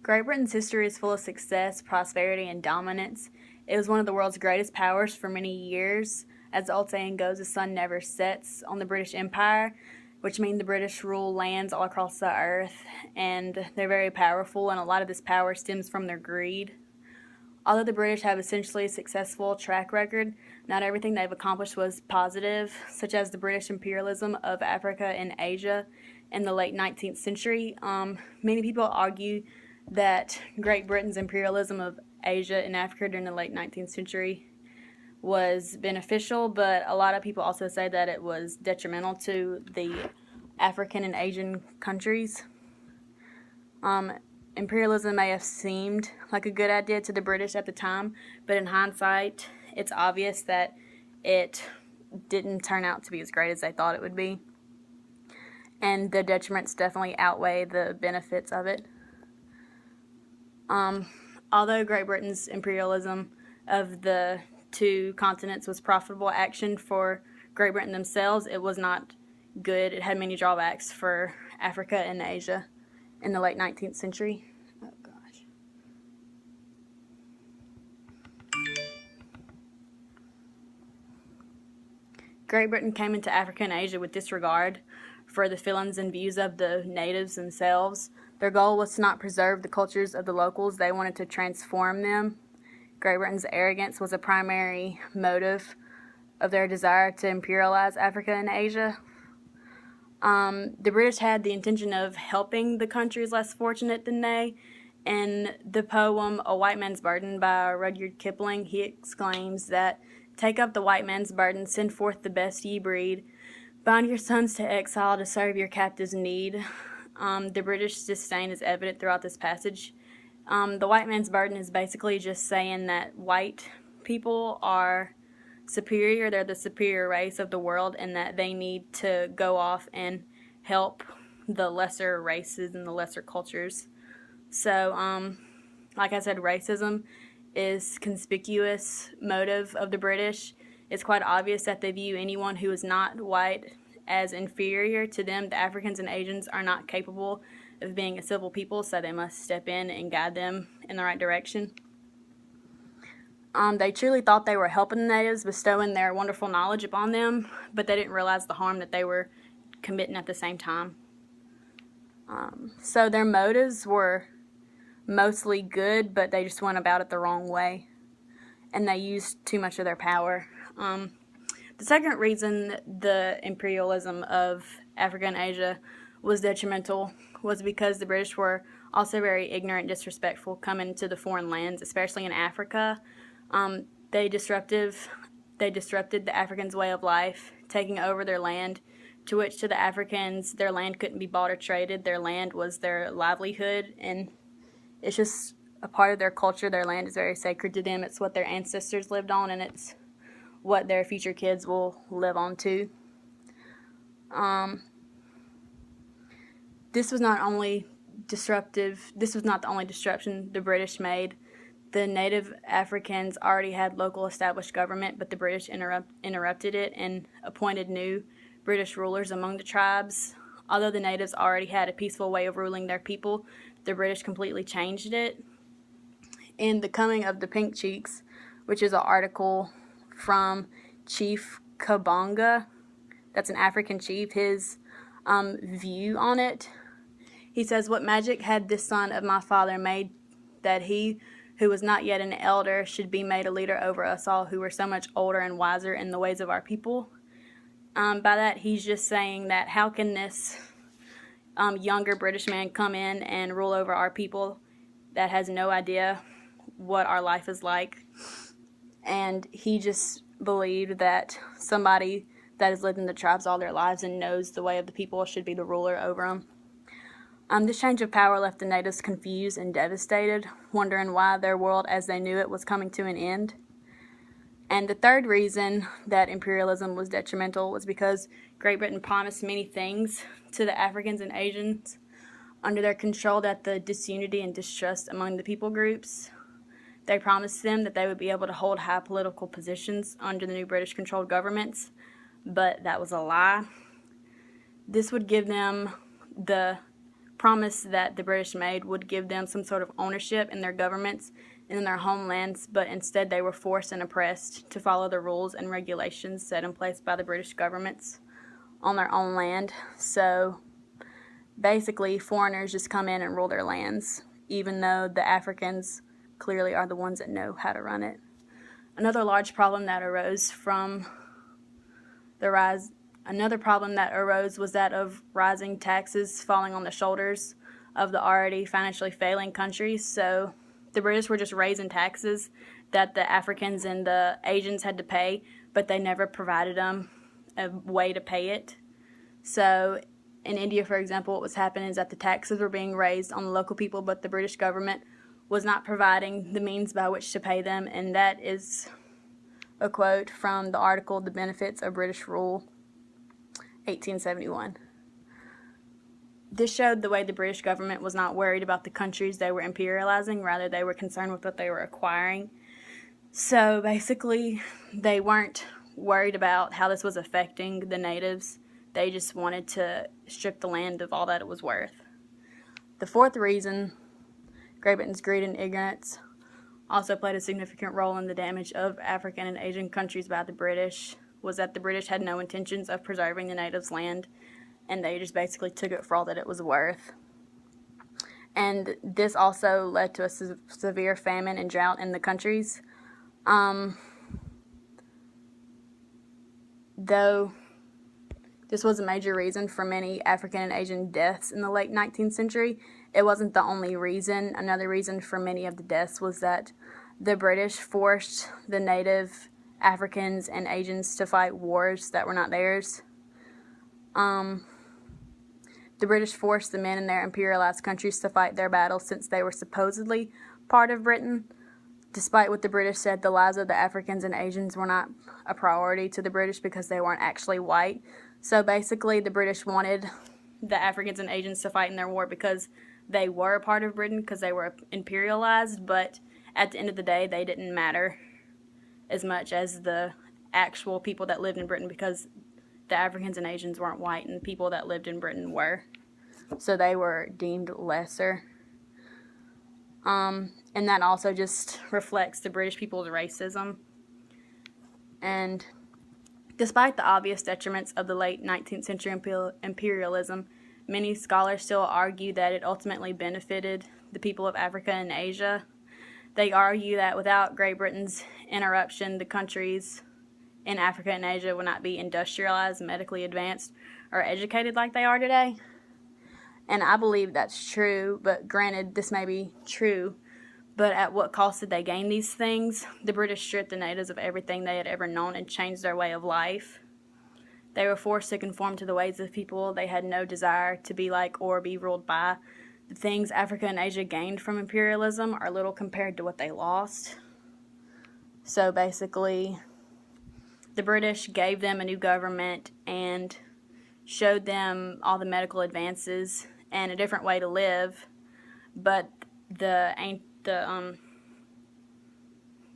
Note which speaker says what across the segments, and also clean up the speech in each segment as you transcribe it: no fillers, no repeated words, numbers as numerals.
Speaker 1: Great Britain's history is full of success, prosperity, and dominance. It was one of the world's greatest powers for many years. As the old saying goes, the sun never sets on the British Empire, which means the British rule lands all across the earth, and they're very powerful, and a lot of this power stems from their greed. Although the British have essentially a successful track record, not everything they've accomplished was positive, such as the British imperialism of Africa and Asia in the late 19th century. Many people argue that Great Britain's imperialism of Asia and Africa during the late 19th century was beneficial, but a lot of people also say that it was detrimental to the African and Asian countries. Imperialism may have seemed like a good idea to the British at the time, but in hindsight, it's obvious that it didn't turn out to be as great as they thought it would be. And the detriments definitely outweigh the benefits of it. Although Great Britain's imperialism of the two continents was profitable action for Great Britain themselves, it was not good. It had many drawbacks for Africa and Asia in the late 19th century. Oh gosh. Great Britain came into Africa and Asia with disregard for the feelings and views of the natives themselves. Their goal was to not preserve the cultures of the locals, they wanted to transform them. Great Britain's arrogance was a primary motive of their desire to imperialize Africa and Asia. The British had the intention of helping the countries less fortunate than they. In the poem A White Man's Burden by Rudyard Kipling, he exclaims that, "Take up the white man's burden, send forth the best ye breed. Bind your sons to exile to serve your captives' need." The British disdain is evident throughout this passage. The white man's burden is basically just saying that white people are superior, they're the superior race of the world, and that they need to go off and help the lesser races and the lesser cultures. So, like I said, racism is conspicuous motive of the British. It's quite obvious that they view anyone who is not white as inferior to them. The Africans and Asians are not capable of being a civil people, so they must step in and guide them in the right direction. They truly thought they were helping the natives, bestowing their wonderful knowledge upon them, but they didn't realize the harm that they were committing at the same time. So their motives were mostly good, but they just went about it the wrong way, and they used too much of their power. The second reason the imperialism of Africa and Asia was detrimental was because the British were also very ignorant and disrespectful coming to the foreign lands, especially in Africa. They disrupted the Africans' way of life, taking over their land, to which to the Africans, their land couldn't be bought or traded. Their land was their livelihood, and it's just a part of their culture. Their land is very sacred to them. It's what their ancestors lived on, and it's what their future kids will live on too. This was not the only disruption the British made. The native Africans already had local established government, but the British interrupted it and appointed new British rulers among the tribes. Although the natives already had a peaceful way of ruling their people, the British completely changed it. In The Coming of the Pink Cheeks, which is an article from Chief Kabonga, that's an African chief, his view on it, he says, "What magic had this son of my father made that he who was not yet an elder should be made a leader over us all who were so much older and wiser in the ways of our people?" By that, he's just saying that how can this younger British man come in and rule over our people that has no idea what our life is like? And he just believed that somebody that has lived in the tribes all their lives and knows the way of the people should be the ruler over them. This change of power left the natives confused and devastated, wondering why their world as they knew it was coming to an end. And the third reason that imperialism was detrimental was because Great Britain promised many things to the Africans and Asians under their control, that the disunity and distrust among the people groups. They promised them that they would be able to hold high political positions under the new British-controlled governments, but that was a lie. This would give them the promise that the British made would give them some sort of ownership in their governments and in their homelands, but instead they were forced and oppressed to follow the rules and regulations set in place by the British governments on their own land. So basically, foreigners just come in and rule their lands, even though the Africans clearly are the ones that know how to run it. Another problem that arose was that of rising taxes falling on the shoulders of the already financially failing countries. So the British were just raising taxes that the Africans and the Asians had to pay, but they never provided them a way to pay it. So in India, for example, what was happening is that the taxes were being raised on the local people, but the British government was not providing the means by which to pay them, and that is a quote from the article The Benefits of British Rule, 1871. This showed the way the British government was not worried about the countries they were imperializing, rather they were concerned with what they were acquiring. So basically, they weren't worried about how this was affecting the natives. They just wanted to strip the land of all that it was worth. The fourth reason, Great Britain's greed and ignorance, also played a significant role in the damage of African and Asian countries by the British, was that the British had no intentions of preserving the natives' land, and they just basically took it for all that it was worth. And this also led to a severe famine and drought in the countries. Though this was a major reason for many African and Asian deaths in the late 19th century, it wasn't the only reason. Another reason for many of the deaths was that the British forced the native Africans and Asians to fight wars that were not theirs. The British forced the men in their imperialized countries to fight their battles since they were supposedly part of Britain. Despite what the British said, the lives of the Africans and Asians were not a priority to the British because they weren't actually white. So basically, the British wanted the Africans and Asians to fight in their war because they were a part of Britain, because they were imperialized, but at the end of the day, they didn't matter as much as the actual people that lived in Britain, because the Africans and Asians weren't white and people that lived in Britain were. So they were deemed lesser. And that also just reflects the British people's racism. And despite the obvious detriments of the late 19th century imperialism, many scholars still argue that it ultimately benefited the people of Africa and Asia. They argue that without Great Britain's interruption, the countries in Africa and Asia would not be industrialized, medically advanced, or educated like they are today. And I believe that's true, but granted, this may be true, but at what cost did they gain these things? The British stripped the natives of everything they had ever known and changed their way of life. They were forced to conform to the ways of people they had no desire to be like or be ruled by. The things Africa and Asia gained from imperialism are little compared to what they lost. So basically, the British gave them a new government and showed them all the medical advances and a different way to live, but the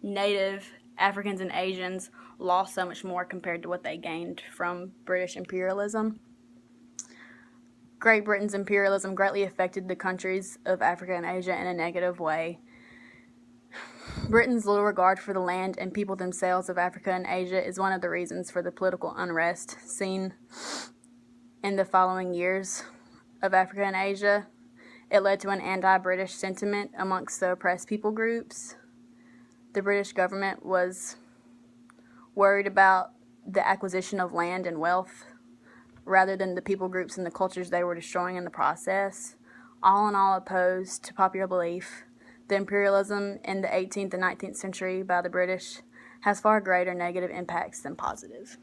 Speaker 1: native Africans and Asians lost so much more compared to what they gained from British imperialism. Great Britain's imperialism greatly affected the countries of Africa and Asia in a negative way. Britain's little regard for the land and people themselves of Africa and Asia is one of the reasons for the political unrest seen in the following years of Africa and Asia. It led to an anti-British sentiment amongst the oppressed people groups. The British government was worried about the acquisition of land and wealth rather than the people groups and the cultures they were destroying in the process. All in all, opposed to popular belief, the imperialism in the 18th and 19th century by the British has far greater negative impacts than positive.